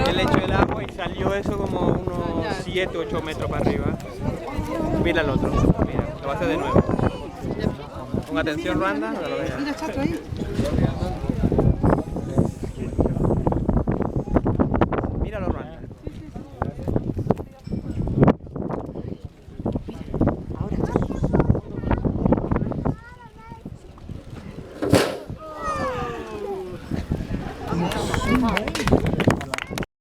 Él echó el agua y salió eso como unos 7, 8 metros para arriba. Mira el otro, mira, lo va a hacer de nuevo. Con atención, Randa, no lo veas. Mira, chato ahí. Míralo, Randa.